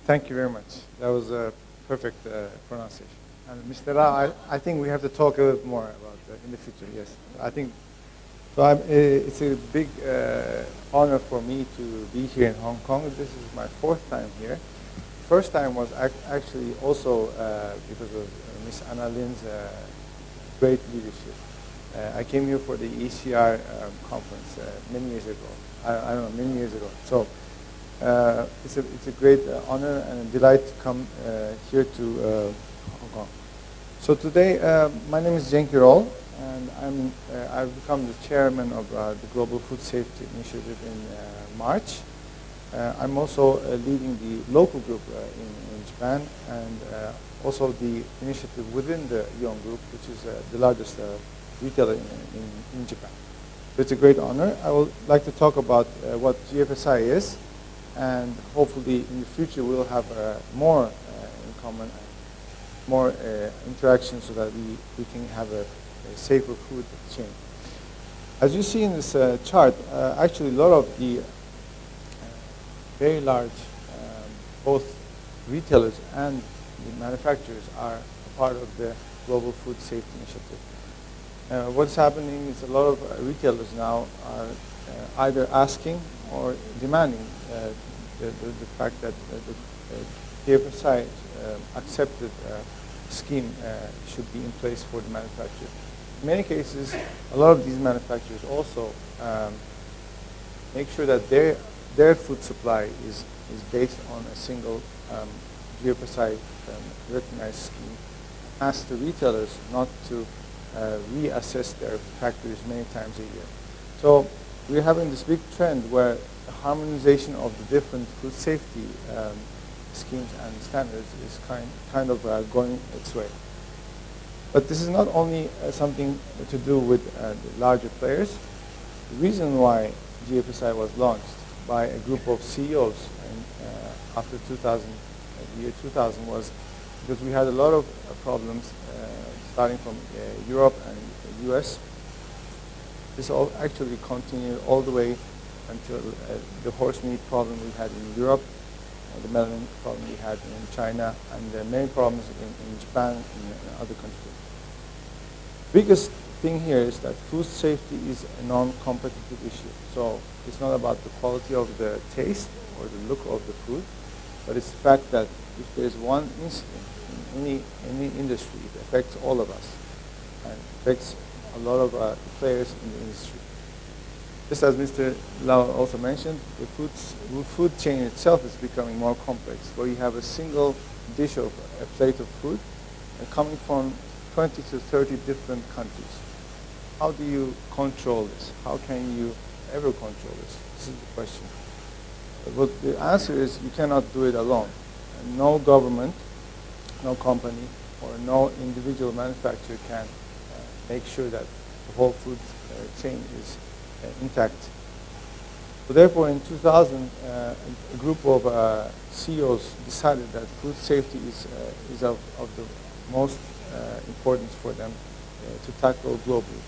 Thank you very much. That was a perfect pronunciation. And Mr. Rao, I think we have to talk a little more about in the future. Yes, I think so. It's a big honor for me to be here in Hong Kong. This is my fourth time here. First time was actually also because of Miss Anna Lin's great leadership. I came here for the HKSAR conference many years ago. I don't know, many years ago. So it's a great honor and a delight to come here to Hong Kong. So today, my name is Cenk Yurol, and I've become the chairman of the Global Food Safety Initiative in March. I'm also leading the local group in Japan, and also the initiative within the Ion Group, which is the largest retailer in Japan. So it's a great honor. I would like to talk about what GFSI is, and hopefully in the future we'll have more in common, more interaction, so that we can have a safer food chain. As you see in this chart, actually a lot of the very large, both retailers and the manufacturers are a part of the Global Food Safety Initiative. What's happening is a lot of retailers now are either asking or demanding the fact that the GFSI accepted scheme should be in place for the manufacturer. In many cases, a lot of these manufacturers also make sure that their food supply is based on a single GFSI recognized scheme. Ask the retailers not to reassess their factories many times a year. So we're having this big trend where the harmonization of the different food safety schemes and standards is kind of going its way. But this is not only something to do with the larger players. The reason why GFSI was launched by a group of CEOs after the year 2000 was because we had a lot of problems starting from Europe and the US. This all actually continued all the way until the horse meat problem we had in Europe, the melanin problem we had in China, and many problems in Japan and other countries. Biggest thing here is that food safety is a non-competitive issue. So it's not about the quality of the taste or the look of the food, but it's the fact that if there's one incident in any industry, it affects all of us and affects a lot of players in the industry. Just as Mr. Lau also mentioned, the food chain itself is becoming more complex, where you have a single dish of a plate of food coming from 20 to 30 different countries. How do you control this? How can you ever control this? This is the question. But the answer is you cannot do it alone. And no government, no company, or no individual manufacturer can make sure that the whole food chain is intact. So therefore, in 2000, a group of CEOs decided that food safety is of the most importance for them to tackle globally.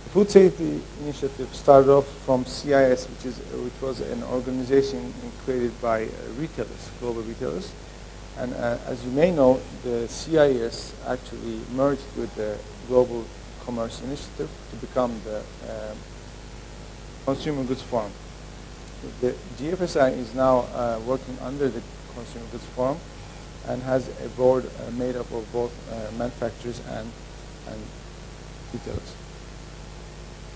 The Food Safety Initiative started off from CIS, which was an organization created by retailers, global retailers. And as you may know, the CIS actually merged with the Global Commerce Initiative to become the Consumer Goods Forum. The GFSI is now working under the Consumer Goods Forum and has a board made up of both manufacturers and retailers.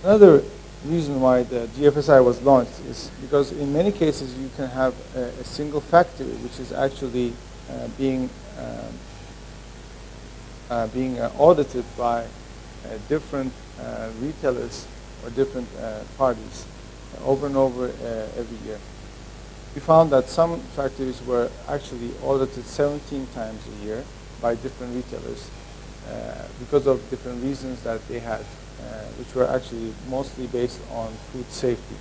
Another reason why the GFSI was launched is because in many cases you can have a single factory which is actually being audited by different retailers or different parties over and over every year. We found that some factories were actually audited 17 times a year by different retailers because of different reasons that they had, which were actually mostly based on food safety.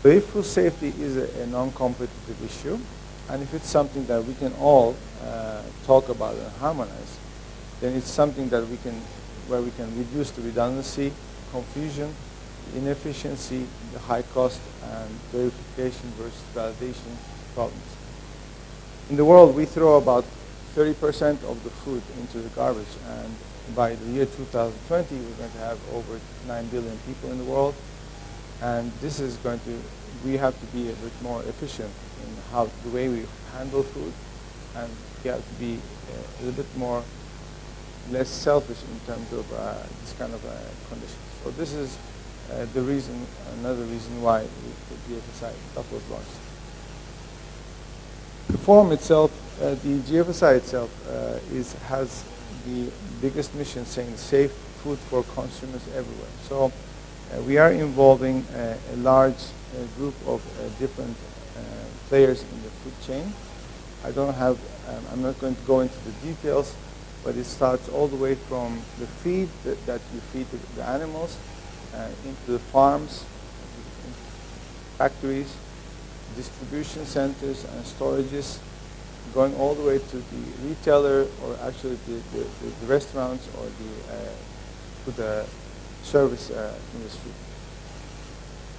So if food safety is a non-competitive issue, and if it's something that we can all talk about and harmonize, then it's something that where we can reduce the redundancy, confusion, inefficiency, the high cost, and verification versus validation problems. In the world, we throw about 30% of the food into the garbage, and by the year 2020, we're going to have over 9 billion people in the world, and this is going to, we have to be a bit more efficient in how the way we handle food, and we have to be a little bit more less selfish in terms of this kind of conditions. So this is the reason, another reason why the GFSI stuff was launched. The forum itself, the GFSI itself has the biggest mission saying safe food for consumers everywhere. So we are involving a large group of different players in the food chain. I don't have, I'm not going to go into the details, but it starts all the way from the feed that you feed the animals into the farms, factories, distribution centers and storages, going all the way to the retailer, or actually the restaurants, or to the service industry.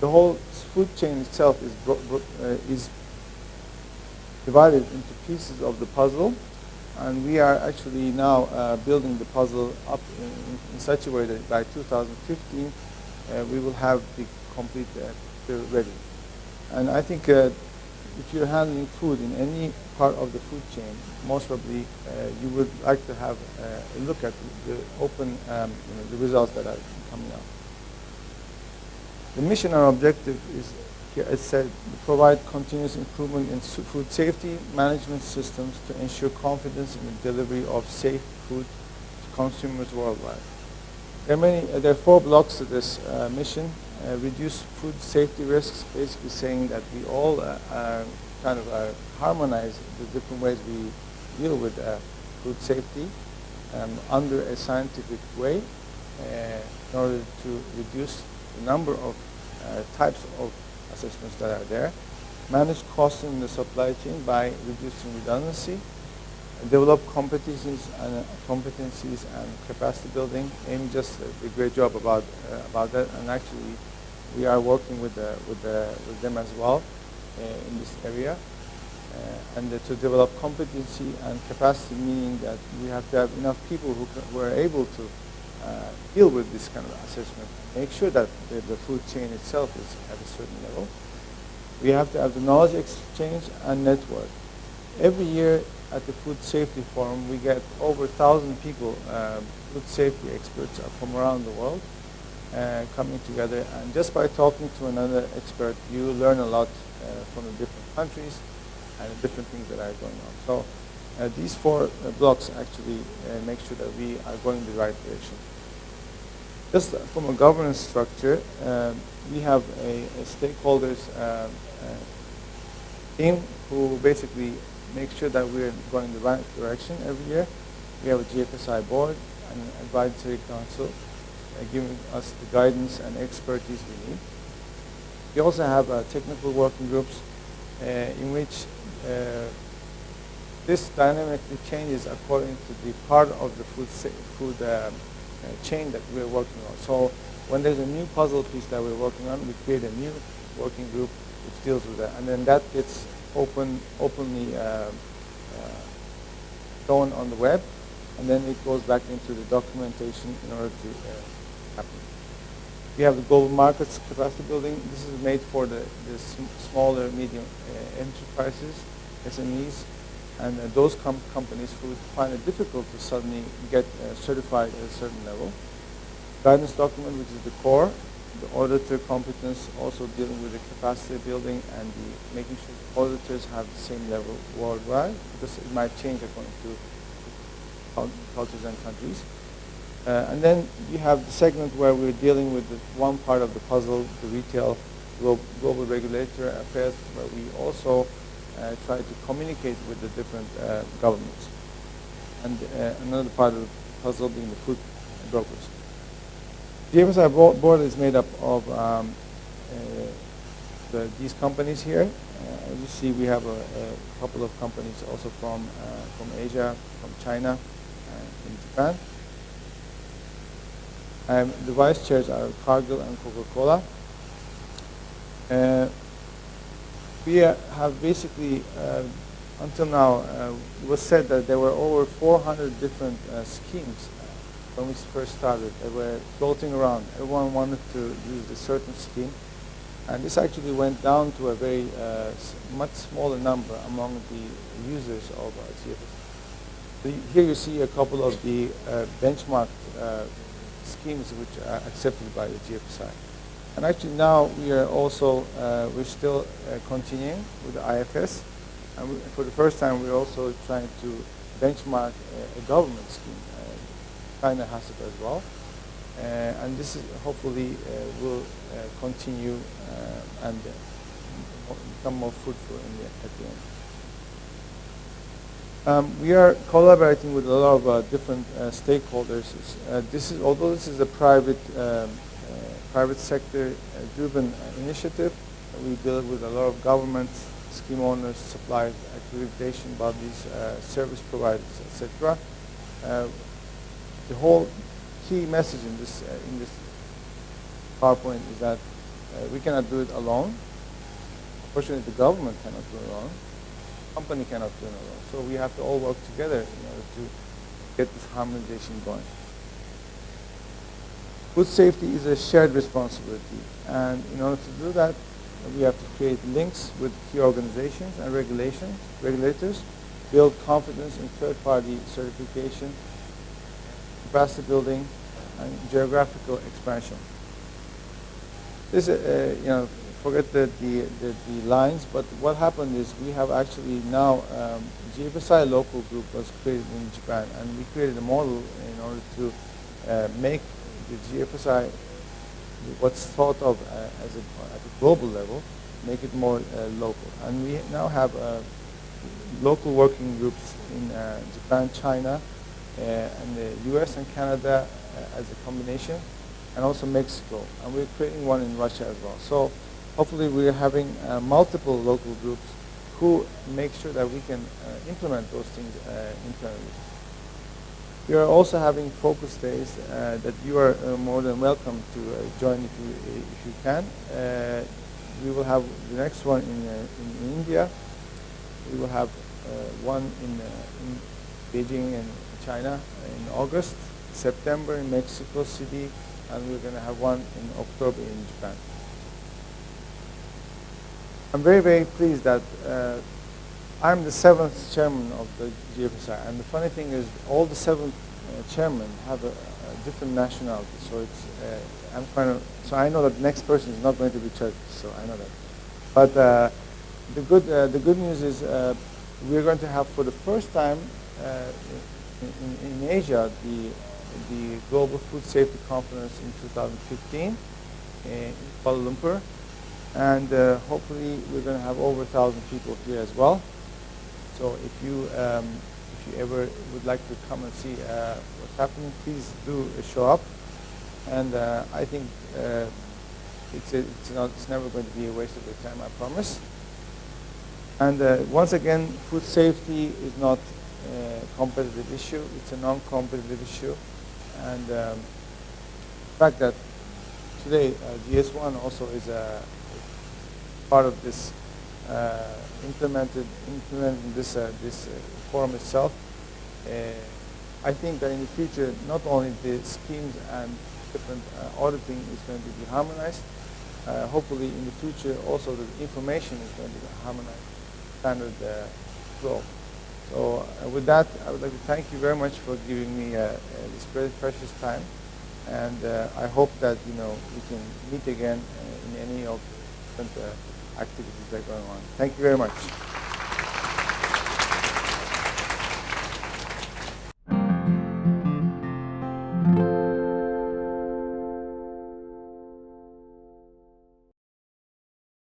The whole food chain itself is divided into pieces of the puzzle, and we are actually now building the puzzle up in such a way that by 2015 we will have the complete picture ready. And I think if you're handling food in any part of the food chain, most probably you would like to have a look at the open, the results that are coming out. The mission or objective is, as said, to provide continuous improvement in food safety management systems to ensure confidence in the delivery of safe food to consumers worldwide. There are 4 blocks to this mission. Reduce food safety risks, basically saying that we all kind of harmonize the different ways we deal with food safety under a scientific way in order to reduce the number of types of assessments that are there. Manage costs in the supply chain by reducing redundancy. Develop competencies and capacity building. Amy just did a great job about that, and actually we are working with them as well in this area. And to develop competency and capacity, meaning that we have to have enough people who are able to deal with this kind of assessment. Make sure that the food chain itself is at a certain level. We have to have the knowledge exchange and network. Every year at the Food Safety Forum, we get over 1,000 people, food safety experts from around the world, coming together. And just by talking to another expert, you learn a lot from the different countries and the different things that are going on. So these 4 blocks actually make sure that we are going in the right direction. Just from a governance structure, we have a stakeholders team who basically make sure that we're going in the right direction every year. We have a GFSI board and an advisory council giving us the guidance and expertise we need. We also have technical working groups in which this dynamically changes according to the part of the food chain that we're working on. So when there's a new puzzle piece that we're working on, we create a new working group which deals with that, and then that gets openly shown on the web, and then it goes back into the documentation in order to happen. We have the global markets capacity building. This is made for the smaller, medium enterprises, SMEs, and those companies who find it difficult to suddenly get certified at a certain level. Guidance document, which is the core. The auditor competence, also dealing with the capacity building and making sure the auditors have the same level worldwide, because it might change according to cultures and countries. And then you have the segment where we're dealing with the one part of the puzzle, the retail global regulator affairs, where we also try to communicate with the different governments. And another part of the puzzle being the food brokers. The GFSI board is made up of these companies here. As you see, we have a couple of companies also from Asia, from China, and Japan. The vice chairs are Cargill and Coca-Cola. We have basically until now, it was said that there were over 400 different schemes when we first started that were floating around. Everyone wanted to use a certain scheme. And this actually went down to a very much smaller number among the users of GFSI. So here you see a couple of the benchmark schemes which are accepted by the GFSI. And actually now we are also, we're still continuing with the IFS. And for the first time, we're also trying to benchmark a government scheme. China has it as well. And this is hopefully will continue and become more fruitful at the end. We are collaborating with a lot of different stakeholders. Although this is a private sector driven initiative, we deal with a lot of governments, scheme owners, suppliers, accreditation bodies, service providers, etc. The whole key message in this PowerPoint is that we cannot do it alone. Unfortunately, the government cannot do it alone. The company cannot do it alone. So we have to all work together in order to get this harmonization going. Food safety is a shared responsibility, and in order to do that, we have to create links with key organizations and regulators, build confidence in third-party certification, capacity building, and geographical expansion. This, forget the lines, but what happened is we have actually now, GFSI local group was created in Japan, and we created a model in order to make the GFSI, what's thought of at a global level, make it more local. And we now have local working groups in Japan, China, and the US and Canada as a combination, and also Mexico. And we're creating one in Russia as well. So hopefully we're having multiple local groups who make sure that we can implement those things internally. We are also having focus days that you are more than welcome to join if you can. We will have the next one in India. We will have one in Beijing and China in August, September in Mexico City, and we're going to have one in October in Japan. I'm very, very pleased that I'm the 7th chairman of the GFSI, and the funny thing is all the 7 chairmen have a different nationality. So it's so I know that the next person is not going to be Turkish. So I know that. But the good news is we're going to have for the first time in Asia the Global Food Safety Conference in 2015 in Kuala Lumpur. And hopefully we're going to have over 1,000 people here as well. So if you ever would like to come and see what's happening, please do show up. And I think it's never going to be a waste of your time, I promise. And once again, food safety is not a competitive issue. It's a non-competitive issue. And the fact that today GS1 also is a part of this implementing this forum itself. I think that in the future, not only the schemes and different auditing is going to be harmonized, hopefully in the future also the information is going to be harmonized, standard flow. So with that, I would like to thank you very much for giving me this very precious time, and I hope that we can meet again in any of the different activities that are going on. Thank you very much.